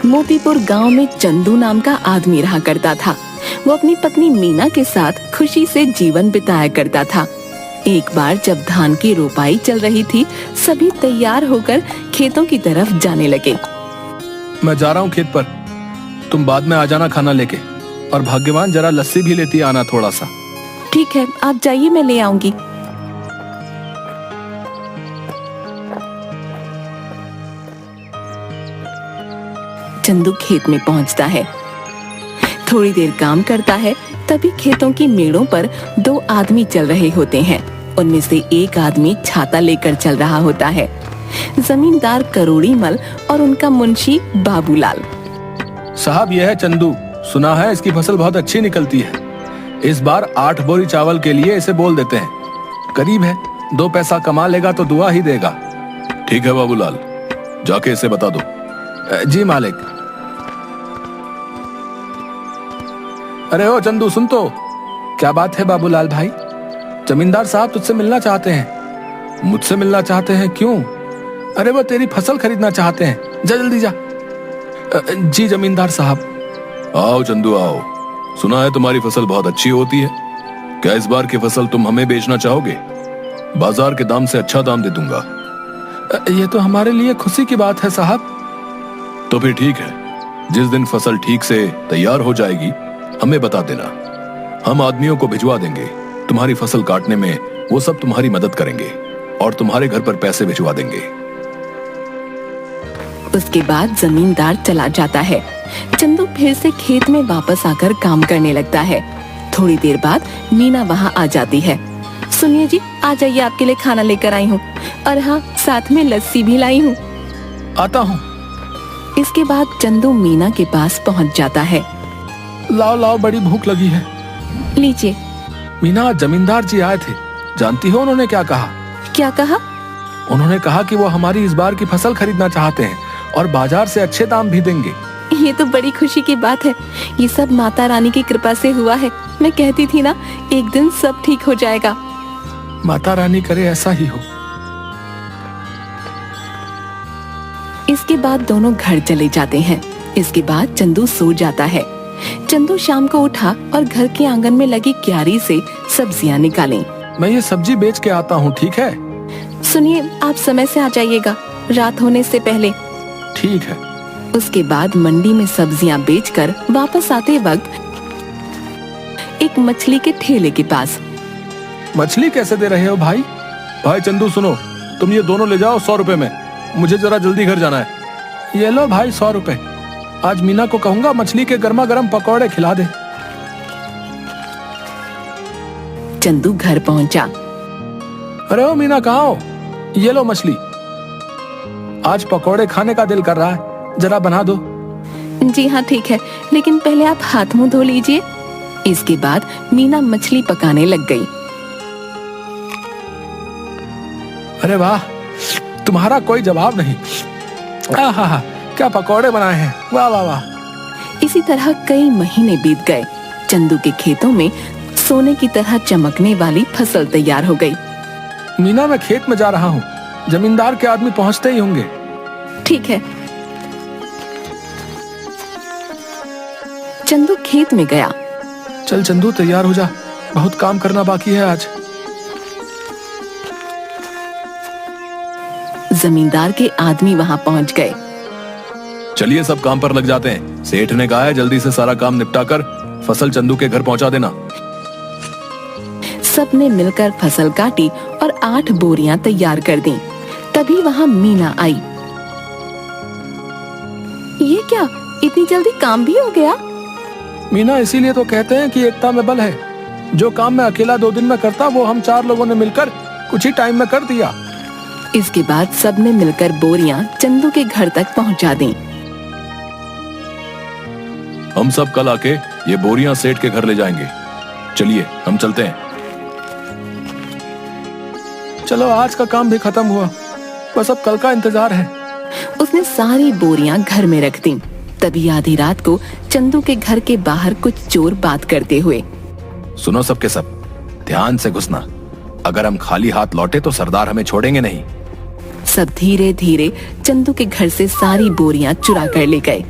मोतीपुर गांव में चंदू नाम का आदमी रहा करता था। वो अपनी पत्नी मीना के साथ खुशी से जीवन बिताया करता था। एक बार जब धान की रोपाई चल रही थी, सभी तैयार होकर खेतों की तरफ जाने लगे। मैं जा रहा हूँ खेत पर, तुम बाद में आ जाना खाना लेके, और भाग्यवान जरा लस्सी भी लेती आना थोड़ा सा। ठीक है, आप जाइए, मैं ले आऊंगी। चंदू खेत में पहुंचता है। थोड़ी देर काम करता है, तभी खेतों की मेड़ों पर दो आदमी चल रहे होते हैं। उनमें से एक आदमी छाता लेकर चल रहा होता है। जमींदार करोड़ीमल और उनका मुंशी बाबूलाल। साहब, यह है चंदू, सुना है इसकी फसल बहुत अच्छी निकलती है। इस बार 8 बोरी चावल के लिए इसे बोल देते हैं। करीब है, 2 पैसा कमा लेगा तो दुआ ही देगा। ठीक है बाबूलाल, जाके इसे बता दो। जी मालिक। अरे ओ चंदू, सुन तो। क्या बात है बाबूलाल भाई? जमींदार साहब तुझसे मिलना चाहते हैं। मुझसे मिलना चाहते हैं? क्यों? अरे वो तेरी फसल खरीदना चाहते हैं, जा जल्दी जा। जी जमींदार साहब। आओ चंदू आओ, सुना है तुम्हारी फसल बहुत अच्छी होती है। क्या इस बार की फसल तुम हमें बेचना चाहोगे? बाजार के दाम से अच्छा दाम दे दूंगा। ये तो हमारे लिए खुशी की बात है साहब। तो फिर ठीक है, जिस दिन फसल ठीक से तैयार हो जाएगी हमें बता देना, हम आदमियों को भिजवा देंगे। तुम्हारी फसल काटने में वो सब तुम्हारी मदद करेंगे और तुम्हारे घर पर पैसे भिजवा देंगे। उसके बाद जमींदार चला जाता है। चंदू फिर से खेत में वापस आकर काम करने लगता है। थोड़ी देर बाद मीना वहाँ आ जाती है। सुनिए जी, आ जाइए, आपके लिए खाना लेकर आई हूँ, और हाँ, साथ में लस्सी भी लाई हूँ। आता हूँ। इसके बाद चंदू मीना के पास पहुँच जाता है। लाओ लाओ, बड़ी भूख लगी है। लीजिए। मीना, जमींदार जी आए थे, जानती हो उन्होंने क्या कहा? क्या कहा? उन्होंने कहा कि वो हमारी इस बार की फसल खरीदना चाहते हैं और बाजार से अच्छे दाम भी देंगे। ये तो बड़ी खुशी की बात है। ये सब माता रानी की कृपा से हुआ है। मैं कहती थी ना, एक दिन सब ठीक हो जाएगा। माता रानी करे ऐसा ही हो। इसके बाद दोनों घर चले जाते हैं। इसके बाद चंदू सो जाता है। चंदू शाम को उठा और घर के आंगन में लगी क्यारी से सब्जियां निकाली। मैं ये सब्जी बेच के आता हूँ, ठीक है? सुनिए, आप समय से आ जाइएगा, रात होने से पहले। ठीक है। उसके बाद मंडी में सब्जियां बेचकर वापस आते वक्त एक मछली के ठेले के पास। मछली कैसे दे रहे हो भाई? भाई चंदू सुनो, तुम ये दोनों ले जाओ 100 रुपए में, मुझे जरा जल्दी घर जाना है। ये लो भाई 100 रुपए। आज मीना को कहूंगा मछली के गर्मा गर्म पकौड़े खिला दे। चंदू घर पहुंचा। अरे ओ मीना, कहाँ हो? ये लो मछली। आज पकौड़े खाने का दिल कर रहा है, जरा बना दो। जी हाँ ठीक है, लेकिन पहले आप हाथ मुंह धो लीजिए। इसके बाद मीना मछली पकाने लग गई। अरे वाह, तुम्हारा कोई जवाब नहीं। आहा, क्या पकौड़े बनाए हैं, वाह वाह वाह। इसी तरह कई महीने बीत गए। चंदू के खेतों में सोने की तरह चमकने वाली फसल तैयार हो गई। मीना, मैं खेत में जा रहा हूँ, जमींदार के आदमी पहुँचते ही होंगे। ठीक है। चंदू खेत में गया। चल चंदू, तैयार हो जा, बहुत काम करना बाकी है आज। जमींदार के आदमी वहाँ पहुँच गए। चलिए सब काम पर लग जाते हैं। सेठ ने कहा है जल्दी से सारा काम निपटाकर फसल चंदू के घर पहुंचा देना। सबने मिलकर फसल काटी और 8 बोरियां तैयार कर दी। तभी वहाँ मीना आई। ये क्या, इतनी जल्दी काम भी हो गया? मीना, इसीलिए तो कहते हैं कि एकता में बल है। जो काम मैं अकेला 2 दिन में करता, वो हम 4 लोगों ने मिलकर कुछ ही टाइम में कर दिया। इसके बाद सबने मिलकर बोरियां चंदू के घर तक पहुंचा दी। हम सब कल आके ये बोरियां सेठ के घर ले जाएंगे। चलिए हम चलते हैं। चलो, आज का काम भी खत्म हुआ, बस अब कल का इंतजार है। उसने सारी बोरियां घर में रख दी। तभी आधी रात को चंदू के घर के बाहर कुछ चोर बात करते हुए। सुनो सबके सब, ध्यान से घुसना। अगर हम खाली हाथ लौटे तो सरदार हमें छोड़ेंगे नहीं। सब धीरे धीरे चंदू के घर से सारी बोरियां चुरा कर ले गए।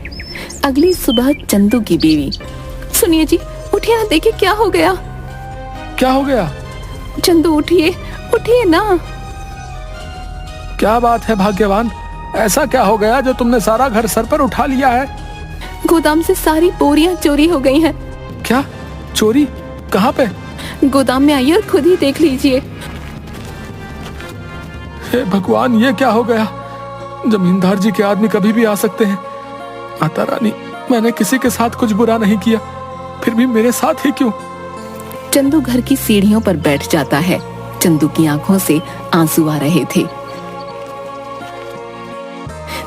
अगली सुबह चंदू की बीवी, सुनिए जी, उठिए ना, देखिए क्या हो गया। क्या हो गया? चंदू उठिए, उठिए ना। क्या बात है भाग्यवान, ऐसा क्या हो गया जो तुमने सारा घर सर पर उठा लिया है? गोदाम से सारी बोरियां चोरी हो गई हैं। क्या चोरी? कहाँ पे? गोदाम में आइए और खुद ही देख लीजिए। हे भगवान, ये क्या हो गया? जमींदार जी के आदमी कभी भी आ सकते हैं। माता रानी, मैंने किसी के साथ कुछ बुरा नहीं किया, फिर भी मेरे साथ ही क्यों? चंदू घर की सीढ़ियों पर बैठ जाता है। चंदू की आंखों से आंसू आ रहे थे।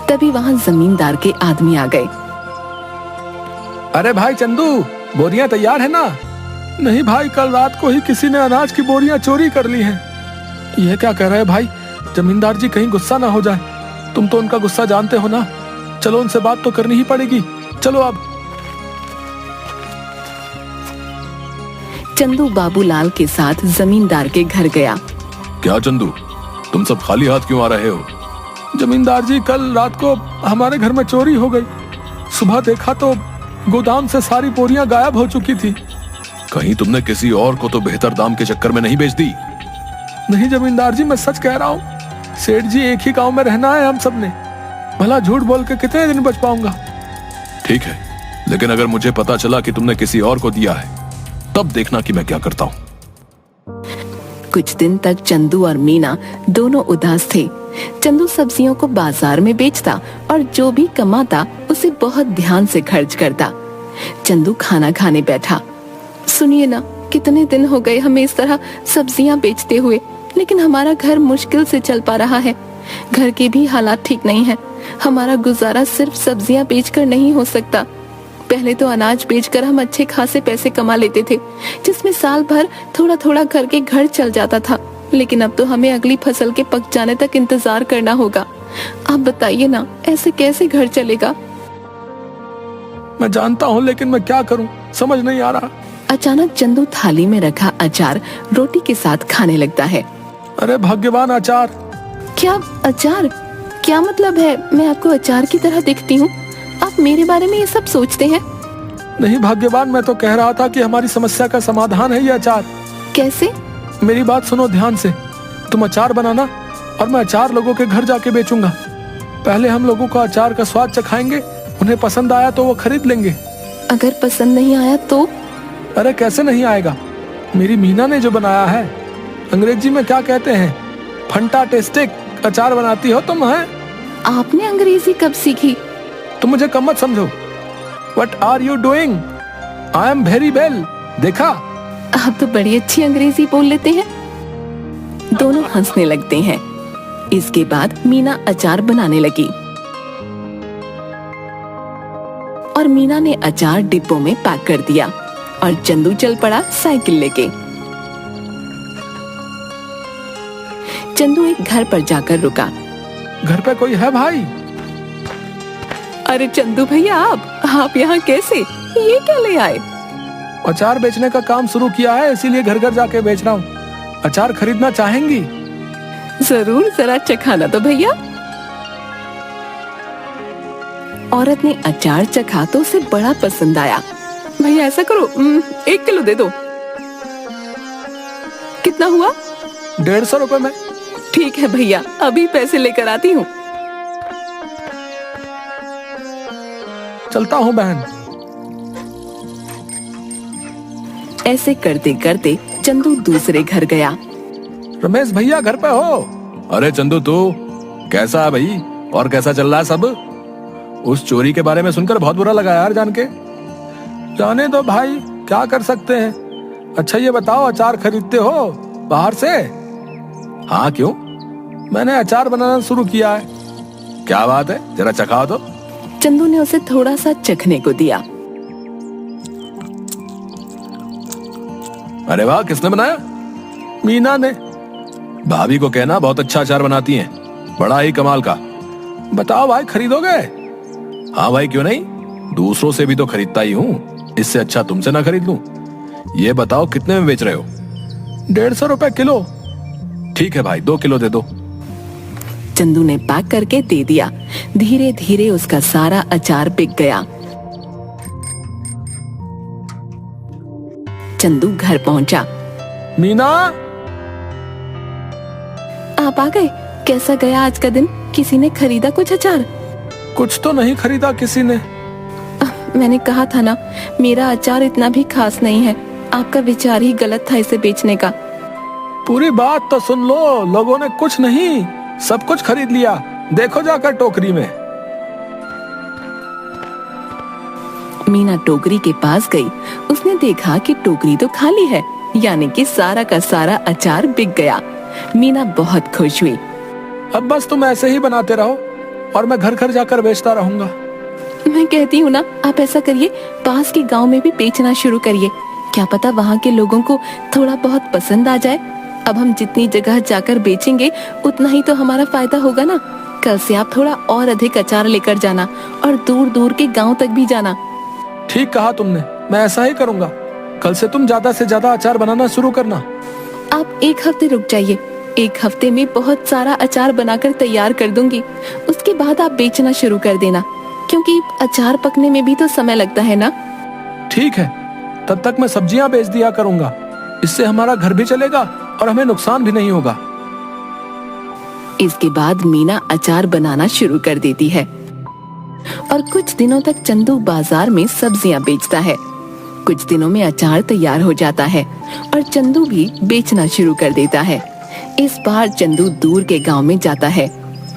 तभी वहां जमींदार के आदमी आ गए। अरे भाई चंदू, बोरियां तैयार है ना? नहीं भाई, कल रात को ही किसी ने अनाज की बोरियां चोरी कर ली हैं। ये क्या कह रहे हैं भाई? जमींदार जी कहीं गुस्सा ना हो जाए। तुम तो उनका गुस्सा जानते हो ना। चलो उनसे बात तो करनी ही पड़ेगी। चलो अब। चंदू बाबूलाल के साथ जमींदार के घर गया। क्या चंदू, तुम सब खाली हाथ क्यों आ रहे हो? जमींदार जी, कल रात को हमारे घर में चोरी हो गई। सुबह देखा तो गोदाम से सारी बोरियां गायब हो चुकी थी। कहीं तुमने किसी और को तो बेहतर दाम के चक्कर में नहीं बेच दी? नहीं जमींदार जी, मैं सच कह रहा हूँ। सेठ जी, एक ही गांव में रहना है हम सबने। भला झूठ बोल के कितने दिन बच पाऊंगा? ठीक है, लेकिन अगर मुझे पता चला कि तुमने किसी और को दिया है, तब देखना कि मैं क्या करता हूँ। कुछ दिन तक चंदू और मीना दोनों उदास थे। चंदू सब्जियों को बाजार में बेचता और जो भी कमाता उसे बहुत ध्यान से खर्च करता। चंदू खाना खाने बैठा। सुनिए ना, कितने दिन हो गए हमें इस तरह सब्जियां बेचते हुए, लेकिन हमारा घर मुश्किल से चल पा रहा है। घर के भी हालात ठीक नहीं है। हमारा गुजारा सिर्फ सब्जियां बेचकर नहीं हो सकता। पहले तो अनाज बेचकर हम अच्छे खासे पैसे कमा लेते थे, जिसमें साल भर थोड़ा थोड़ा करके घर चल जाता था। लेकिन अब तो हमें अगली फसल के पक जाने तक इंतजार करना होगा। आप बताइए ना, ऐसे कैसे घर चलेगा? मैं जानता हूँ, लेकिन मैं क्या करूँ, समझ नहीं आ रहा। अचानक चंदू थाली में रखा अचार रोटी के साथ खाने लगता है। अरे भाग्यवान, अचार! क्या अचार? क्या मतलब है? मैं आपको अचार की तरह दिखती हूँ? आप मेरे बारे में ये सब सोचते हैं? नहीं भाग्यवान, मैं तो कह रहा था कि हमारी समस्या का समाधान है ये अचार। कैसे? मेरी बात सुनो ध्यान से। तुम अचार बनाना और मैं अचार लोगों के घर जाके बेचूंगा। पहले हम लोगों को अचार का स्वाद चखाएंगे, उन्हें पसंद आया तो वो खरीद लेंगे। अगर पसंद नहीं आया तो? अरे कैसे नहीं आएगा? मेरी मीना ने जो बनाया है, अंग्रेजी में क्या कहते हैं, फंटास्टिक अचार बनाती हो तुम। है आपने अंग्रेजी कब सीखी? तुम मुझे कम मत समझो। What are you doing? I am very well। देखा? आप तो बड़ी अच्छी अंग्रेजी बोल लेते हैं। दोनों हंसने लगते हैं। इसके बाद मीना अचार बनाने लगी और मीना ने अचार डिब्बों में पैक कर दिया और चंदू चल पड़ा साइकिल लेके। चंदू एक घर पर जाकर रुका। घर पे कोई है भाई? अरे चंदू भैया, आप यहाँ कैसे? ये क्या ले आए? अचार बेचने का काम शुरू किया है, इसीलिए घर घर जाके बेच रहा हूँ। अचार खरीदना चाहेंगी? जरूर, जरा चखाना तो भैया। औरत ने अचार चखा तो उसे बड़ा पसंद आया। भैया ऐसा करो, 1 किलो दे दो। कितना हुआ? 150 रुपए में। ठीक है भैया, अभी पैसे लेकर आती हूँ। चलता हूँ बहन। ऐसे करते करते चंदू दूसरे घर गया। रमेश भैया घर पे हो? अरे चंदू, तू कैसा है भाई? और कैसा चल रहा है सब? उस चोरी के बारे में सुनकर बहुत बुरा लगा यार जान के। जाने दो भाई, क्या कर सकते हैं। अच्छा ये बताओ, अचार खरीदते हो बाहर से? हाँ, क्यों? मैंने अचार बनाना शुरू किया है। क्या बात है, जरा चखाओ तो। चंदू ने उसे थोड़ा सा चखने को दिया। अरे वाह, किसने बनाया? मीना ने। भाभी को कहना बहुत अच्छा अचार बनाती हैं, बड़ा ही कमाल का। बताओ भाई, खरीदोगे? हाँ भाई, क्यों नहीं, दूसरों से भी तो खरीदता ही हूँ, इससे अच्छा तुमसे ना खरीद लूं। ये बताओ कितने में बेच रहे हो? 150 रुपए किलो। ठीक है भाई, 2 किलो दे दो। चंदू ने पैक करके दे दिया। धीरे धीरे उसका सारा अचार बिक गया। चंदू घर पहुंचा। मीना, आप आ गए? कैसा गया आज का दिन? किसी ने खरीदा कुछ अचार? कुछ तो नहीं खरीदा किसी ने। मैंने कहा था ना, मेरा अचार इतना भी खास नहीं है। आपका विचार ही गलत था इसे बेचने का। पूरी बात तो सुन लो। लोगों ने कुछ नहीं, सब कुछ खरीद लिया। देखो जाकर टोकरी में। मीना टोकरी के पास गई। उसने देखा कि टोकरी तो खाली है, यानी कि सारा का सारा अचार बिक गया। मीना बहुत खुश हुई। अब बस तुम ऐसे ही बनाते रहो और मैं घर घर जाकर बेचता रहूंगा। मैं कहती हूँ ना, आप ऐसा करिए, पास के गांव में भी बेचना शुरू करिए। क्या पता वहाँ के लोगों को थोड़ा बहुत पसंद आ जाए। अब हम जितनी जगह जाकर बेचेंगे उतना ही तो हमारा फायदा होगा ना। कल से आप थोड़ा और अधिक अचार लेकर जाना और दूर दूर के गांव तक भी जाना। ठीक कहा तुमने, मैं ऐसा ही करूंगा। कल से तुम ज्यादा से ज्यादा अचार बनाना शुरू करना। आप एक हफ्ते रुक जाइए। एक हफ्ते में बहुत सारा अचार बनाकर तैयार कर दूंगी। उसके बाद आप बेचना शुरू कर देना, क्योंकि अचार पकने में भी तो समय लगता है ना। ठीक है, तब तक मैं सब्जियां बेच दिया करूंगा। इससे हमारा घर भी चलेगा और हमें नुकसान भी नहीं होगा। इसके बाद मीना अचार बनाना शुरू कर देती है और कुछ दिनों तक चंदू बाजार में सब्जियां बेचता है। कुछ दिनों में अचार तैयार हो जाता है और चंदू भी बेचना शुरू कर देता है। इस बार चंदू दूर के गांव में जाता है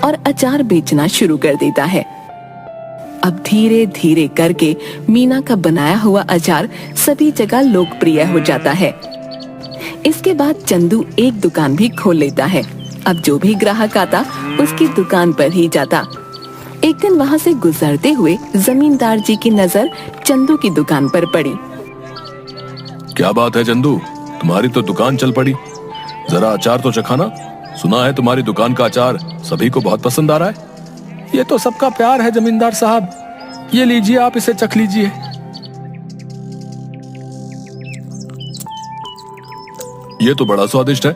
और अचार बेचना शुरू कर देता है। अब धीरे धीरे करके मीना का बनाया हुआ अचार सभी जगह लोकप्रिय हो जाता है। इसके बाद चंदू एक दुकान भी खोल लेता है। अब जो भी ग्राहक आता उसकी दुकान पर ही जाता। एक दिन वहाँ से गुजरते हुए जमींदार जी की नजर चंदू की दुकान पर पड़ी। क्या बात है चंदू, तुम्हारी तो दुकान चल पड़ी। जरा अचार तो चखाना। सुना है तुम्हारी दुकान का अचार सभी को बहुत पसंद आ रहा है। ये तो सबका प्यार है जमींदार साहब। ये लीजिए, आप इसे चख लीजिए। ये तो बड़ा स्वादिष्ट है।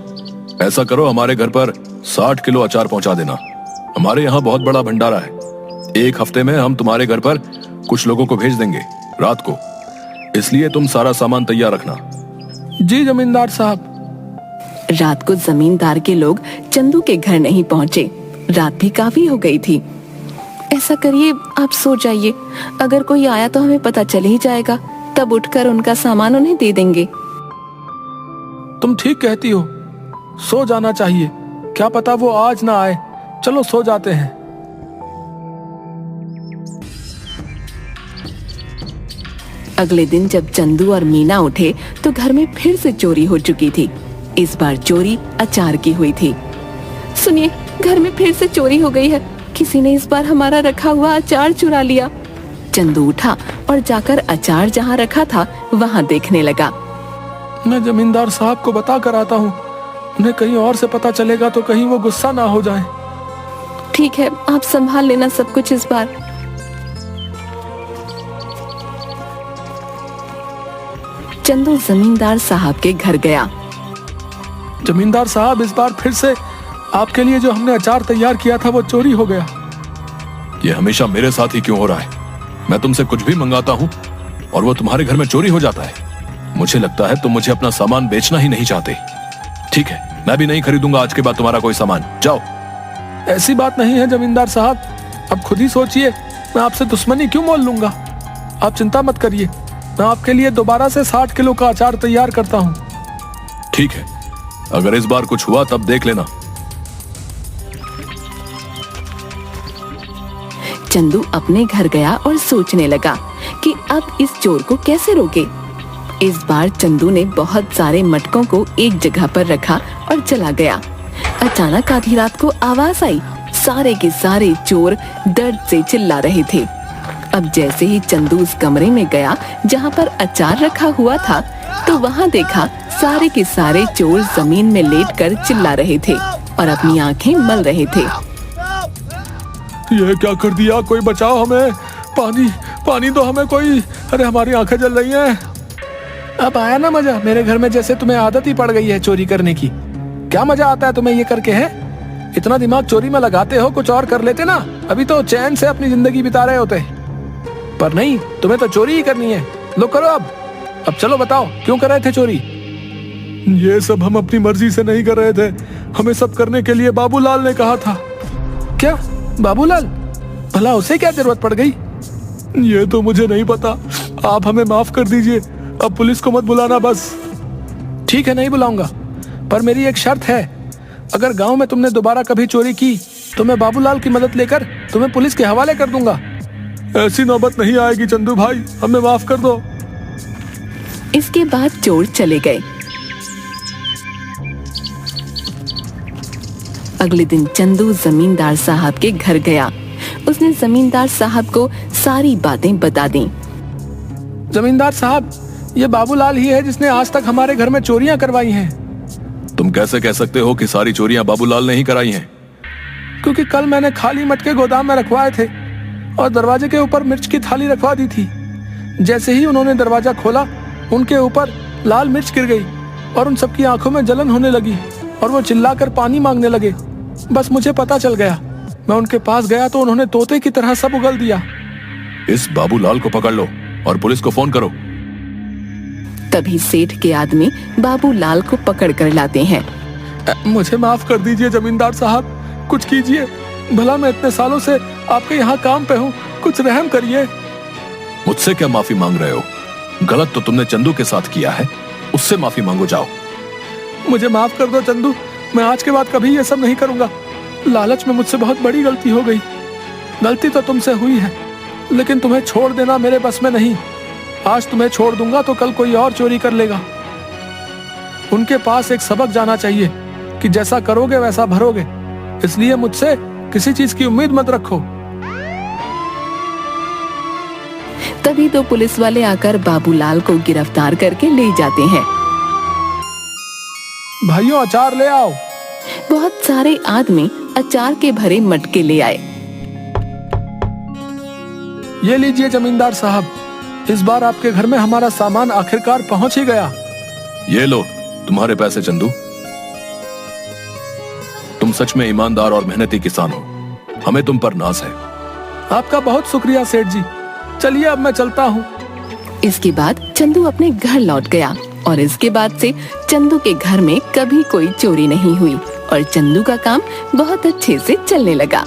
ऐसा करो, हमारे घर पर 60 किलो अचार पहुंचा देना। हमारे यहाँ बहुत बड़ा भंडारा है। एक हफ्ते में हम तुम्हारे घर पर कुछ लोगों को भेज देंगे रात को, इसलिए तुम सारा सामान तैयार रखना। जी जमींदार साहब। रात को जमींदार के लोग चंदू के घर नहीं पहुँचे। रात भी काफी हो गई थी। ऐसा करिए, आप सो जाइए। अगर कोई आया तो हमें पता चल ही जाएगा, तब उठकर उनका सामान उन्हें दे देंगे। तुम ठीक कहती हो, सो जाना चाहिए। क्या पता वो आज ना आए। चलो सो जाते हैं। अगले दिन जब चंदू और मीना उठे तो घर में फिर से चोरी हो चुकी थी। इस बार चोरी अचार की हुई थी। सुनिए, घर में फिर से चोरी हो गई है। किसी ने इस बार हमारा रखा हुआ अचार चुरा लिया। चंदू उठा और जाकर अचार जहाँ रखा था वहाँ देखने लगा। मैं जमींदार साहब को बता कर आता हूँ। उन्हें कहीं और से पता चलेगा तो कहीं वो गुस्सा ना हो जाए। ठीक है, आप संभाल लेना सब कुछ इस बार। चंदू जमींदार साहब के घर गया। जमींदार साहब, इस बार फिर से आपके लिए जो हमने अचार तैयार किया था वो चोरी हो गया। ये हमेशा मेरे साथ ही क्यों हो रहा है? मैं तुमसे कुछ भी मंगाता हूँ और वो तुम्हारे घर में चोरी हो जाता है। मुझे लगता है तुम मुझे अपना सामान बेचना ही नहीं चाहते। ठीक है, मैं भी नहीं खरीदूंगा आज के बाद तुम्हारा कोई सामान। जाओ। ऐसी बात नहीं है जमींदार साहब, अब खुद ही सोचिए। मैं आपसे दुश्मनी क्यों मोल लूंगा? आप चिंता मत करिए, मैं आपके लिए दोबारा से 60 किलो का अचार तैयार करता हूँ। ठीक है, अगर इस बार कुछ हुआ तब देख लेना। चंदू अपने घर गया और सोचने लगा कि अब इस चोर को कैसे रोके। इस बार चंदू ने बहुत सारे मटकों को एक जगह पर रखा और चला गया। अचानक आधी रात को आवाज आई। सारे के सारे चोर दर्द से चिल्ला रहे थे। अब जैसे ही चंदू उस कमरे में गया जहाँ पर अचार रखा हुआ था, तो वहाँ देखा सारे के सारे चोर जमीन में लेटकर चिल्ला रहे थे और अपनी आंखें मल रहे थे। ये क्या कर दिया? कोई बचाओ हमें। पानी दो हमें कोई। अरे हमारी आंखें जल रही हैं। अब आया ना मजा? मेरे घर में जैसे तुम्हें आदत ही पड़ गई है चोरी करने की। क्या मजा आता है तुम्हें ये करके? है इतना दिमाग चोरी में लगाते हो, कुछ और कर लेते ना, अभी तो चैन से अपनी जिंदगी बिता रहे होते। पर नहीं, तुम्हें तो चोरी ही करनी है। लो करो अब चलो बताओ क्यों कर रहे थे चोरी? ये सब हम अपनी मर्जी से नहीं कर रहे थे, हमें सब करने के लिए बाबूलाल ने कहा था। क्या बाबूलाल? भला उसे क्या जरूरत पड़ गई? ये तो मुझे नहीं पता, आप हमें माफ कर दीजिए, अब पुलिस को मत बुलाना बस। ठीक है, नहीं बुलाऊंगा, पर मेरी एक शर्त है, अगर गांव में तुमने दोबारा कभी चोरी की तो मैं बाबूलाल की मदद लेकर तुम्हें पुलिस के हवाले कर दूंगा। ऐसी नौबत नहीं आएगी चंदू भाई, हमें माफ कर दो। इसके बाद चोर चले गए। अगले दिन चंदू जमींदार साहब के घर गया। उसने जमींदार साहब को सारी बातें बता दी। जमींदार साहब, ये बाबूलाल ही है जिसने आज तक हमारे घर में चोरियां करवाई हैं। तुम कैसे कह सकते हो कि सारी चोरियां बाबूलाल ने ही कराई हैं? क्योंकि कल मैंने खाली मटके गोदाम में रखवाए थे और दरवाजे के ऊपर मिर्च की थाली रखवा दी थी। जैसे ही उन्होंने दरवाजा खोला, उनके ऊपर लाल मिर्च गिर गई और उन सबकी आंखों में जलन होने लगी और वो चिल्लाकर पानी मांगने लगे। बस मुझे पता चल गया, मैं उनके पास गया तो उन्होंने तोते की तरह सब उगल दिया। इस बाबूलाल को पकड़ लो और पुलिस को फोन करो। तभी सेठ के आदमी बाबूलाल को पकड़ कर लाते हैं। मुझे माफ कर दीजिए जमींदार साहब, कुछ कीजिए, भला मैं इतने सालों से आपके यहाँ काम पे हूँ, कुछ रहम करिए। मुझसे क्या माफी मांग रहे हो? गलत तो तुमने चंदू के साथ किया है, उससे माफी मांगो जाओ। मुझे माफ कर दो चंदू, मैं आज के बाद कभी ये सब नहीं करूंगा। लालच में मुझसे बहुत बड़ी गलती हो गई। गलती तो तुमसे हुई है, लेकिन तुम्हें छोड़ देना मेरे बस में नहीं। आज तुम्हें छोड़ दूंगा तो कल कोई और चोरी कर लेगा। उनके पास एक सबक जाना चाहिए कि जैसा करोगे वैसा भरोगे, इसलिए मुझसे किसी चीज की उम्मीद मत रखो। तभी तो पुलिस वाले आकर बाबूलाल को गिरफ्तार करके ले जाते हैं। भाइयों, अचार ले आओ। बहुत सारे आदमी अचार के भरे मटके ले आए। ये लीजिए जमींदार साहब, इस बार आपके घर में हमारा सामान आखिरकार पहुंच ही गया। ये लो तुम्हारे पैसे चंदू। तुम सच में ईमानदार और मेहनती किसान हो, हमें तुम पर नाज है। आपका बहुत शुक्रिया सेठ जी। चलिए अब मैं चलता हूँ। इसके बाद चंदू अपने घर लौट गया और इसके बाद से चंदू के घर में कभी कोई चोरी नहीं हुई और चंदू का काम बहुत अच्छे से चलने लगा।